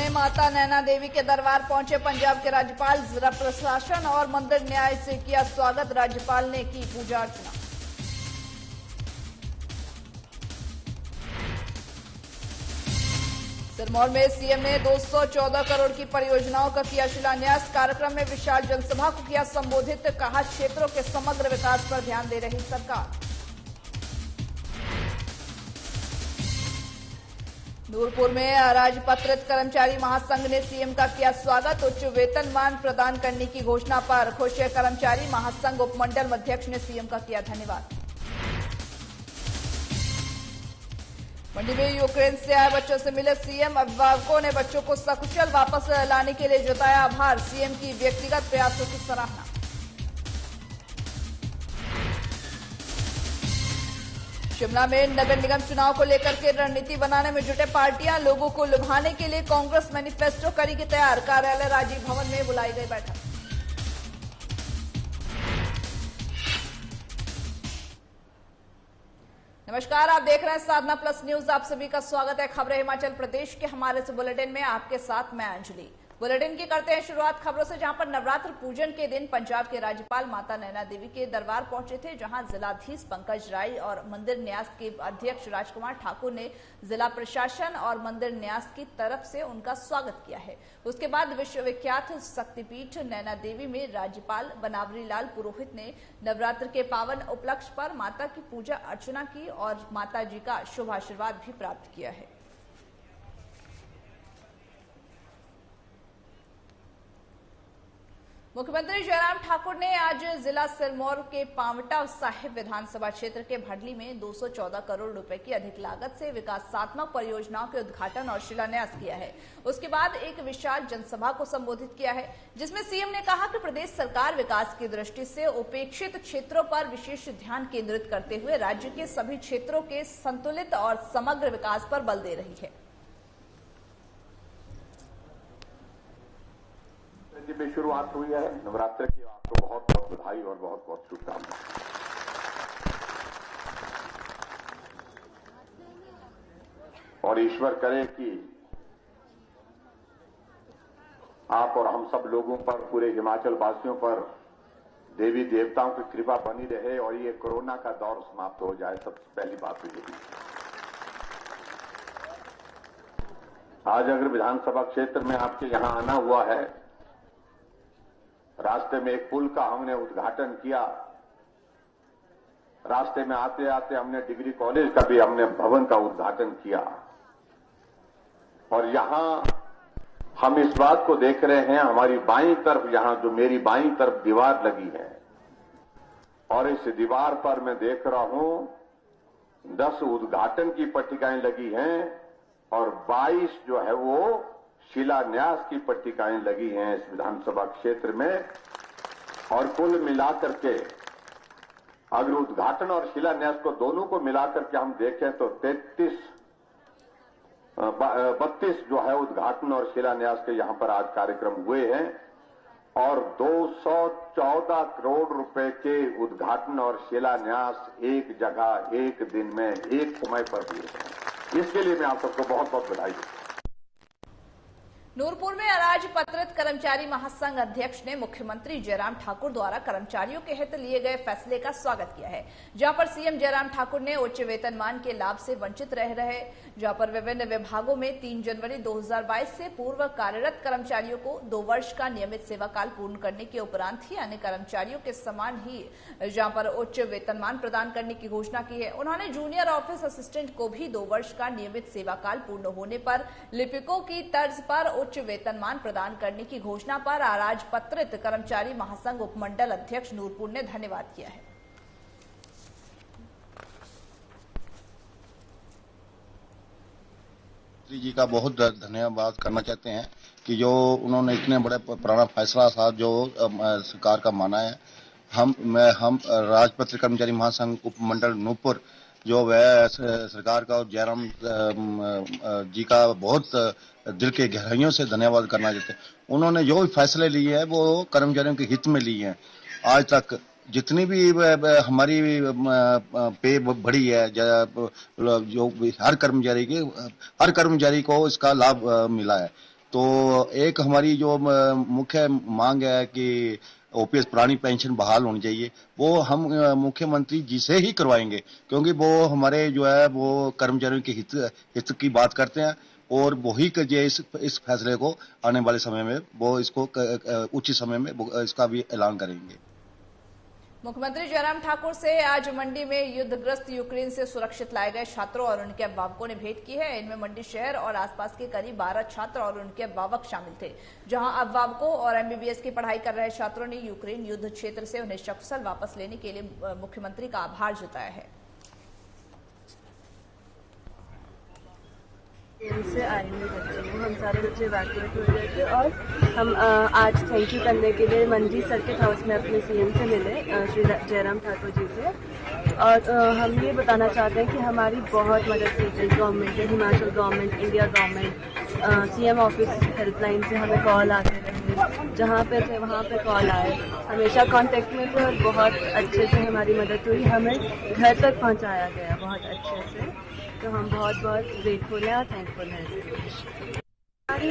में माता नैना देवी के दरबार पहुंचे पंजाब के राज्यपाल। जिला प्रशासन और मंदिर न्याय से किया स्वागत। राज्यपाल ने की पूजा अर्चना। सिरमौर में सीएम ने 214 करोड़ की परियोजनाओं का किया शिलान्यास। कार्यक्रम में विशाल जनसभा को किया संबोधित। कहा, क्षेत्रों के समग्र विकास पर ध्यान दे रही सरकार। नूरपुर में अराजपत्रित कर्मचारी महासंघ ने सीएम का किया स्वागत। उच्च वेतनमान प्रदान करने की घोषणा पर खुश कर्मचारी महासंघ उपमंडल अध्यक्ष ने सीएम का किया धन्यवाद। मंडी में यूक्रेन से आए बच्चों से मिले सीएम। अभिभावकों ने बच्चों को सकुशल वापस लाने के लिए जताया आभार। सीएम की व्यक्तिगत प्रयासों की सराहना। शिमला में नगर निगम चुनाव को लेकर के रणनीति बनाने में जुटे पार्टियां। लोगों को लुभाने के लिए कांग्रेस मैनिफेस्टो करेगी तैयार। कार्यालय राजीव भवन में बुलाई गई बैठक। नमस्कार, आप देख रहे हैं साधना प्लस न्यूज। आप सभी का स्वागत है खबरें हिमाचल प्रदेश के हमारे इस बुलेटिन में। आपके साथ मैं अंजलि। बुलेटिन की करते हैं शुरुआत खबरों से, जहां पर नवरात्र पूजन के दिन पंजाब के राज्यपाल माता नैना देवी के दरबार पहुंचे थे, जहां जिलाधीश पंकज राय और मंदिर न्यास के अध्यक्ष राजकुमार ठाकुर ने जिला प्रशासन और मंदिर न्यास की तरफ से उनका स्वागत किया है। उसके बाद विश्वविख्यात शक्तिपीठ नैना देवी में राज्यपाल बनावरी लाल पुरोहित ने नवरात्र के पावन उपलक्ष्य पर माता की पूजा अर्चना की और माता जी का शुभ आशीर्वाद भी प्राप्त किया है। मुख्यमंत्री जयराम ठाकुर ने आज जिला सिरमौर के पांवटा साहिब विधानसभा क्षेत्र के भडली में 214 करोड़ रुपए की अधिक लागत से विकासात्मक परियोजनाओं के उद्घाटन और शिलान्यास किया है। उसके बाद एक विशाल जनसभा को संबोधित किया है, जिसमें सीएम ने कहा कि प्रदेश सरकार विकास की दृष्टि से उपेक्षित क्षेत्रों पर विशेष ध्यान केंद्रित करते हुए राज्य के सभी क्षेत्रों के संतुलित और समग्र विकास पर बल दे रही है। में शुरुआत हुई है नवरात्र की। आपको बहुत बहुत बधाई और बहुत बहुत शुभकामनाएं। और ईश्वर करे कि आप और हम सब लोगों पर, पूरे हिमाचल वासियों पर देवी देवताओं की कृपा बनी रहे और ये कोरोना का दौर समाप्त हो जाए। सबसे पहली बात तो यही। आज अगर विधानसभा क्षेत्र में आपके यहां आना हुआ है, रास्ते में एक पुल का हमने उद्घाटन किया। रास्ते में आते आते हमने डिग्री कॉलेज का भी हमने भवन का उद्घाटन किया। और यहां हम इस बात को देख रहे हैं, हमारी बाईं तरफ, यहां जो मेरी बाईं तरफ दीवार लगी है, और इस दीवार पर मैं देख रहा हूं 10 उद्घाटन की पट्टिकाएं लगी हैं और 22 जो है वो शिलान्यास की पट्टिकाएं लगी हैं इस विधानसभा क्षेत्र में। और कुल मिलाकर के अगर उद्घाटन और शिलान्यास को दोनों को मिलाकर के हम देखें तो 32 जो है उद्घाटन और शिलान्यास के यहां पर आज कार्यक्रम हुए हैं। और 214 करोड़ रुपए के उद्घाटन और शिलान्यास एक जगह, एक दिन में, एक समय पर हुए हैं। इसके लिए मैं आप सबको बहुत बहुत बधाई देता हूं। नूरपुर में अराजपत्रित कर्मचारी महासंघ अध्यक्ष ने मुख्यमंत्री जयराम ठाकुर द्वारा कर्मचारियों के हित लिए गए फैसले का स्वागत किया है, जहां पर सीएम जयराम ठाकुर ने उच्च वेतनमान के लाभ से वंचित रह रहे, जहां पर विभिन्न विभागों में 3 जनवरी 2022 से पूर्व कार्यरत कर्मचारियों को 2 वर्ष का नियमित सेवा काल पूर्ण करने के उपरांत ही अन्य कर्मचारियों के समान ही जहां पर उच्च वेतनमान प्रदान करने की घोषणा की है। उन्होंने जूनियर ऑफिस असिस्टेंट को भी 2 वर्ष का नियमित सेवा काल पूर्ण होने पर लिपिकों की तर्ज पर उच्च वेतनमान प्रदान करने की घोषणा पर अराजपत्रित कर्मचारी महासंघ उपमंडल अध्यक्ष नूरपुर ने धन्यवाद किया है। जी का बहुत धन्यवाद करना चाहते हैं कि जो उन्होंने इतने बड़े पुराना फैसला था जो सरकार का माना है। हम राजपत्रित कर्मचारी महासंघ उपमंडल नूरपुर जो वह सरकार का और जयराम जी का बहुत दिल के गहराइयों से धन्यवाद करना चाहते हैं। उन्होंने जो भी फैसले लिए हैं वो कर्मचारियों के हित में लिए हैं। आज तक जितनी भी हमारी पे बढ़ी है, जो हर कर्मचारी को इसका लाभ मिला है। तो एक हमारी जो मुख्य मांग है कि ओपीएस पुरानी पेंशन बहाल होनी चाहिए, वो हम मुख्यमंत्री जी से ही करवाएंगे, क्योंकि वो हमारे जो है वो कर्मचारियों के हित की बात करते हैं और वही इस फैसले को आने वाले समय में वो इसको उचित समय में इसका भी ऐलान करेंगे। मुख्यमंत्री जयराम ठाकुर से आज मंडी में युद्धग्रस्त यूक्रेन से सुरक्षित लाए गए छात्रों और उनके अभिभावकों ने भेंट की है। इनमें मंडी शहर और आसपास के करीब 12 छात्र और उनके अभिभावक शामिल थे, जहां अभिभावकों और एमबीबीएस की पढ़ाई कर रहे छात्रों ने यूक्रेन युद्ध क्षेत्र से उन्हें सकुशल वापस लेने के लिए मुख्यमंत्री का आभार जताया है। से आए हुए बच्चे हैं, हम सारे बच्चे इवैक्यूएट हो गए थे और हम आज थैंक यू करने के लिए मंडी सर्किट हाउस में अपने सीएम से मिले, श्री जयराम ठाकुर जी से। और हम ये बताना चाहते हैं कि हमारी बहुत मदद की गई गवर्नमेंट ने, Himachal government, India government, CM office helpline से हमें कॉल आते रहे, जहाँ पे थे वहाँ पे कॉल आए, हमेशा कांटेक्ट में थे और बहुत अच्छे से हमारी मदद हुई, हमें घर तक पहुँचाया गया बहुत अच्छे से। तो हम बहुत बहुत ग्रेटफुल हैं और थैंकफुल हैं इसके लिए।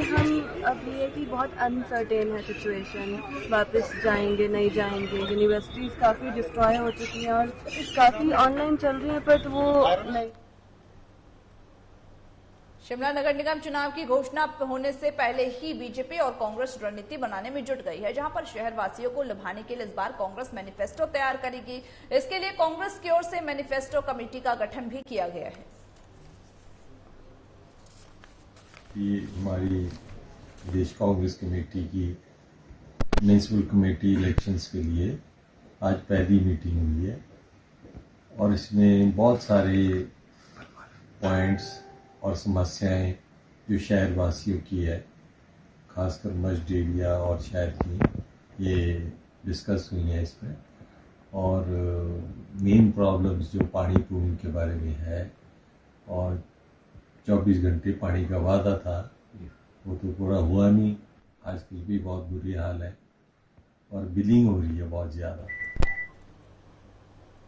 हम अब ये कि बहुत अनसर्टेन है सिचुएशन, वापस जाएंगे नहीं जाएंगे, यूनिवर्सिटीज़ काफ़ी डिस्ट्रॉय हो चुकी हैं और काफ़ी ऑनलाइन चल रही हैं, पर वो नहीं। शिमला नगर निगम चुनाव की घोषणा होने से पहले ही बीजेपी और कांग्रेस रणनीति बनाने में जुट गई है, जहां पर शहर वासियों को लुभाने के लिए इस बार कांग्रेस मैनिफेस्टो तैयार करेगी। इसके लिए कांग्रेस की ओर से मैनिफेस्टो कमेटी का गठन भी किया गया है। ये हमारी प्रदेश कांग्रेस कमेटी की म्युनिसिपल कमेटी इलेक्शंस के लिए आज पहली मीटिंग हुई है और इसमें बहुत सारे पॉइंट्स और समस्याएं जो शहर वासियों की है, खासकर मस्जिद एरिया और शहर की, ये डिस्कस हुई हैं इसमें। और मेन प्रॉब्लम्स जो पानी पूरी के बारे में है और 24 घंटे पानी का वादा था वो तो पूरा हुआ नहीं, आजकल भी बहुत बुरी हाल है और बिलिंग हो रही है बहुत ज़्यादा।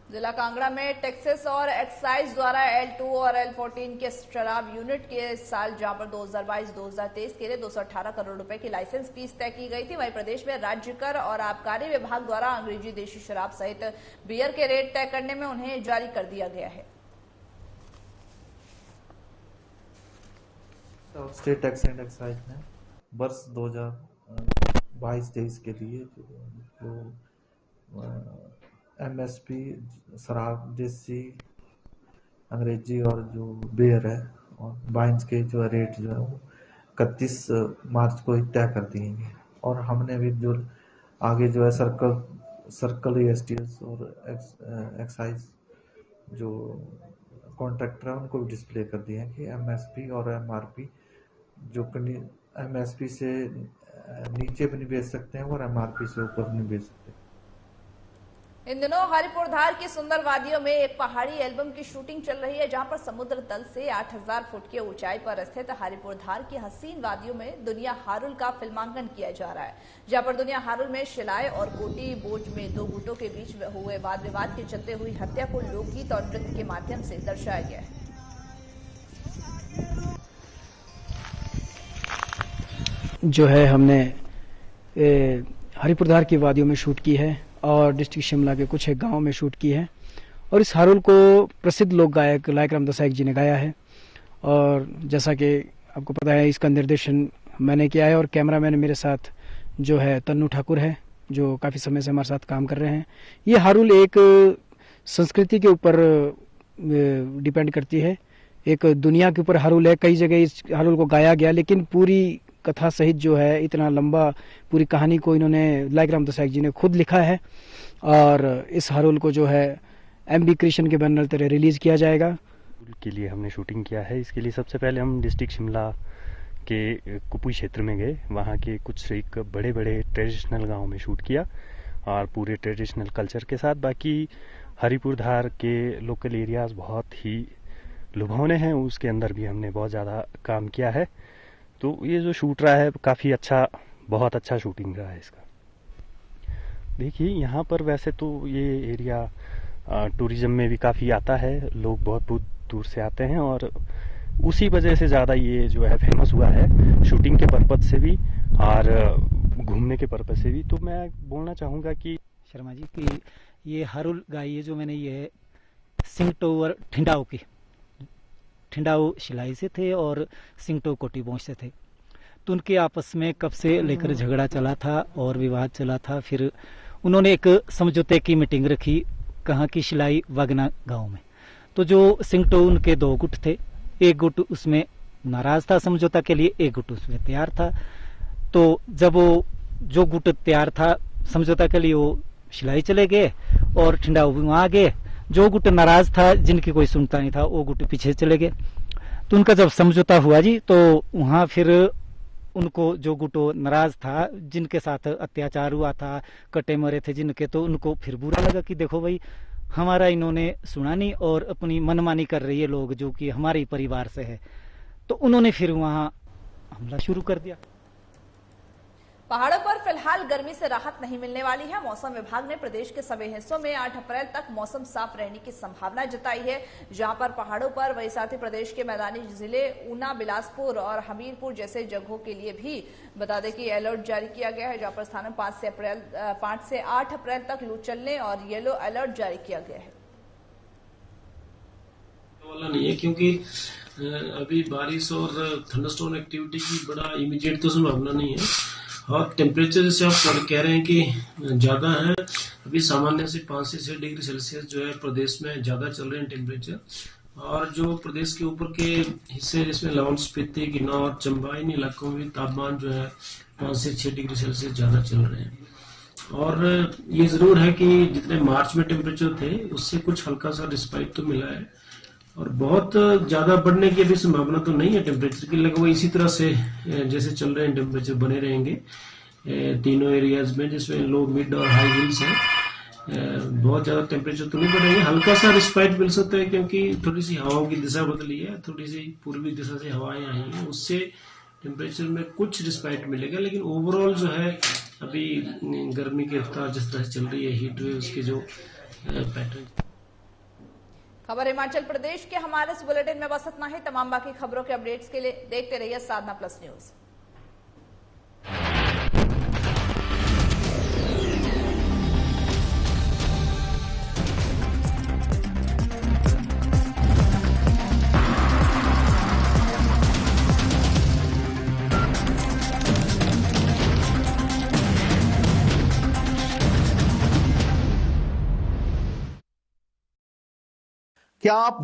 जिला कांगड़ा में टैक्सेस और एक्साइज द्वारा L2 और L14 के शराब यूनिट के साल जहां पर 2022-2023 के लिए 218 करोड़ रुपए की लाइसेंस फीस तय की गई थी, वहीं प्रदेश में राज्य कर और आबकारी विभाग द्वारा अंग्रेजी देशी शराब सहित बियर के रेट तय करने में उन्हें जारी कर दिया गया है। स्टेट टैक्स एंड एक्साइज ने वर्ष 2022-23 के लिए जो MSP शराब देसी अंग्रेजी और जो बियर है और वाइन्स के जो रेट जो है वो 31 मार्च को ही तय कर दिए और हमने भी जो आगे जो है सर्कल एसटीएस और एक्साइज जो कॉन्ट्रैक्टर है उनको भी डिस्प्ले कर दिए हैं कि MSP और MRP जो MSP से नीचे भी नहीं बेच सकते हैं और MRP से ऊपर नहीं बेच सकते। इन दिनों हरिपुरधार की सुंदर वादियों में एक पहाड़ी एल्बम की शूटिंग चल रही है, जहां पर समुद्र तल से 8000 फुट की ऊंचाई पर स्थित हरिपुरधार की हसीन वादियों में दुनिया हारुल का फिल्मांकन किया जा रहा है, जहां पर दुनिया हारुल में शिलाय और कोटी बोझ में दो गुटों के बीच हुए वाद विवाद के चलते हुई हत्या को लोकगीत और नृत्य के माध्यम से दर्शाया गया है। जो है हमने हरिपुरधार की वादियों में शूट की है और डिस्ट्रिक्ट शिमला के कुछ एक गाँव में शूट की है और इस हारुल को प्रसिद्ध लोक गायक लायक राम दसाइक जी ने गाया है और जैसा कि आपको पता है इसका निर्देशन मैंने किया है और कैमरामैन मेरे साथ जो है तन्नू ठाकुर है जो काफ़ी समय से हमारे साथ काम कर रहे हैं। ये हारुल एक संस्कृति के ऊपर डिपेंड करती है, एक दुनिया के ऊपर हारुल है, कई जगह इस हारुल को गाया गया लेकिन पूरी कथा सहित जो है इतना लंबा पूरी कहानी को इन्होंने लायक राम दसाइक जी ने खुद लिखा है और इस हारुल को जो है MB कृष्ण के बैनर तले रिलीज किया जाएगा। के लिए हमने शूटिंग किया है। इसके लिए सबसे पहले हम डिस्ट्रिक्ट शिमला के कुपुई क्षेत्र में गए, वहाँ के कुछ एक बड़े बड़े ट्रेडिशनल गाँव में शूट किया और पूरे ट्रेडिशनल कल्चर के साथ। बाकी हरिपुरधार के लोकल एरियाज बहुत ही लुभावने हैं, उसके अंदर भी हमने बहुत ज़्यादा काम किया है। तो ये जो शूट रहा है काफ़ी अच्छा, बहुत अच्छा शूटिंग रहा है इसका। देखिए यहाँ पर वैसे तो ये एरिया टूरिज्म में भी काफ़ी आता है, लोग बहुत बहुत दूर से आते हैं और उसी वजह से ज़्यादा ये जो है फेमस हुआ है, शूटिंग के पर्पज से भी और घूमने के पर्पज से भी। तो मैं बोलना चाहूँगा कि शर्मा जी कि ये हारुल गाय है जो मैंने ये सिंगटो और ठिंडाओ की ठिंडाओ शिलाई से थे और सिंगटो कोटी पहुँच से थे। तो उनके आपस में कब से लेकर झगड़ा चला था और विवाद चला था। फिर उन्होंने एक समझौते की मीटिंग रखी कहाँ की शिलाई वागना गांव में। तो जो सिंगटो उनके 2 गुट थे, एक गुट उसमें नाराज था समझौता के लिए, एक गुट उसमें तैयार था। तो जब वो जो गुट तैयार था समझौता के लिए वो शिलाई चले गए और ठिंडाऊ भी वहां आ गए। जो गुट नाराज था जिनकी कोई सुनता नहीं था वो गुट पीछे चले गए। तो उनका जब समझौता हुआ जी तो वहां फिर उनको जो गुटो नाराज था जिनके साथ अत्याचार हुआ था, कटे मरे थे जिनके, तो उनको फिर बुरा लगा कि देखो भाई हमारा इन्होंने सुना नहीं और अपनी मनमानी कर रही है लोग जो कि हमारे ही परिवार से है। तो उन्होंने फिर वहां हमला शुरू कर दिया। पहाड़ों पर फिलहाल गर्मी से राहत नहीं मिलने वाली है। मौसम विभाग ने प्रदेश के सभी हिस्सों में 8 अप्रैल तक मौसम साफ रहने की संभावना जताई है। जहां पर पहाड़ों पर वही साथ ही प्रदेश के मैदानी जिले ऊना, बिलासपुर और हमीरपुर जैसे जगहों के लिए भी बता दें कि अलर्ट जारी किया गया है। जहां पर स्थानों 5 से 8 अप्रैल तक लू चलने और येलो अलर्ट जारी किया गया है। वाला नहीं है क्योंकि अभी बारिश और थंडरस्टॉर्म एक्टिविटी की बड़ा इमीडिएट तो संभावना नहीं है। और टेम्परेचर जैसे आप कह रहे हैं कि ज्यादा है, अभी सामान्य से 5 से 6 डिग्री सेल्सियस जो है प्रदेश में ज्यादा चल रहे हैं टेम्परेचर। और जो प्रदेश के ऊपर के हिस्से जिसमें लाहौल स्पीति, किन्नौर, चंबा इन इलाकों में तापमान जो है 5 से 6 डिग्री सेल्सियस ज्यादा चल रहे हैं। और ये जरूर है कि जितने मार्च में टेम्परेचर थे उससे कुछ हल्का सा रिस्पाइट तो मिला है और बहुत ज्यादा बढ़ने की अभी संभावना तो नहीं है टेम्परेचर की। लगभग इसी तरह से जैसे चल रहे हैं टेम्परेचर बने रहेंगे तीनों एरियाज में जिसमें लो, मिड और हाई हिल्स हैं। बहुत ज्यादा टेम्परेचर तो नहीं बढ़ेंगे, हल्का सा रिस्पाइट मिल सकता है क्योंकि थोड़ी सी हवाओं की दिशा बदली है, थोड़ी सी पूर्वी दिशा से हवाएं आई हैं, उससे टेम्परेचर में कुछ रिस्पाइट मिलेगा। लेकिन ओवरऑल जो है अभी गर्मी की रफ्तार जिस तरह से चल रही है, हीट वेव्स के जो पैटर्न। खबर हिमाचल प्रदेश के हमारे इस बुलेटिन में बस इतना ही। तमाम बाकी खबरों के अपडेट्स के लिए देखते रहिए साधना प्लस न्यूज। क्या आप